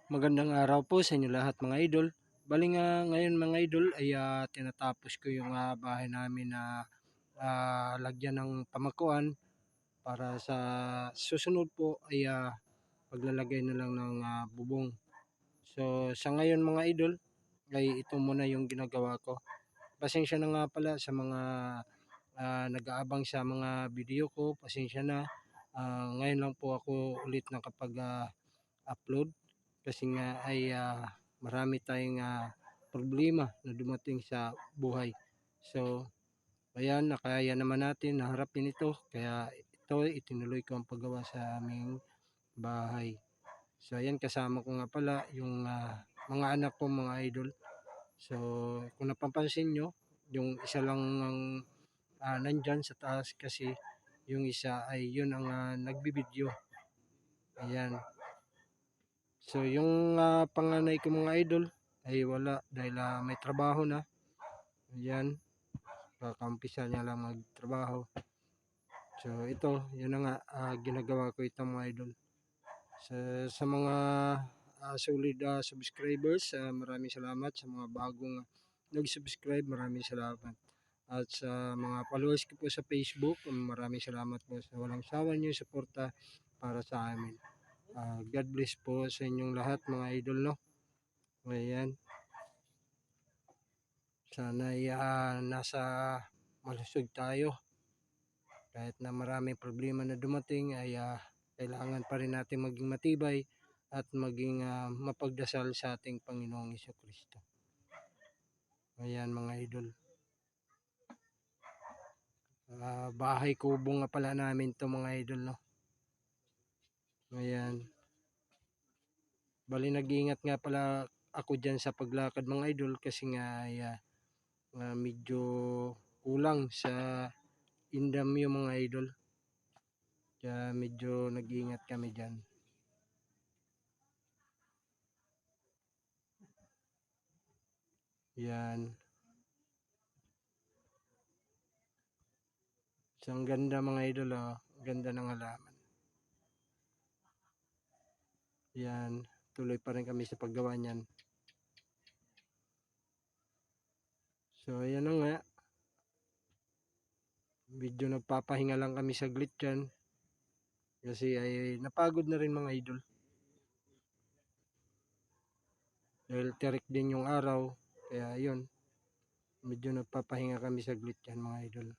Magandang araw po sa inyo lahat mga idol. Bali nga ngayon mga idol ay tinatapos ko yung bahay namin na lagyan ng pamakuan para sa susunod po ay paglalagay na lang ng bubong. So sa ngayon mga idol ay ito muna yung ginagawa ko. Pasensya na nga pala sa mga nag-aabang sa mga video ko. Pasensya na. Ngayon lang po ako ulit nakapag-upload kasi nga ay marami tayong problema na dumating sa buhay. So, ayan, nakaya naman natin na harapin ito. Kaya ito, itinuloy ko ang paggawa sa aming bahay. So, ayan, kasama ko nga pala yung mga anak ko, mga idol. So, kung napapansin nyo, yung isa lang ang nandyan sa taas kasi yung isa ay yun ang nagbibideo. Ayan. So yung panganay ko mga idol ay wala dahil may trabaho na. Ayan, kakaumpisa niya lang magtrabaho. So ito, yun na nga ginagawa ko ito mga idol. Sa mga solid subscribers, maraming salamat. Sa mga bagong nag-subscribe, maraming salamat. At sa mga followers ko po sa Facebook, maraming salamat po sa walang sawa niyo suporta para sa amin. God bless po sa inyong lahat mga idol, no? Ayan. Sana ay nasa malusog tayo. Kahit na maraming problema na dumating ay kailangan pa rin natin maging matibay at maging mapagdasal sa ating Panginoong Kristo. Ayan mga idol. Bahay kubo nga pala namin to mga idol, no? Ayan. Bali nag-iingat nga pala ako dyan sa paglakad mga idol kasi nga ay medyo kulang sa indam yung mga idol. Kaya medyo nag-iingat kami dyan. Yan. So, ang ganda mga idol, oh. Ganda ng halaman. Yan. Tuloy pa rin kami sa paggawa niyan. So, ayan na nga. Medyo nagpapahinga lang kami saglit dyan. Kasi ay napagod na rin mga idol. Dahil tirik din yung araw. Kaya yun. Medyo nagpapahinga kami saglit dyan mga idol.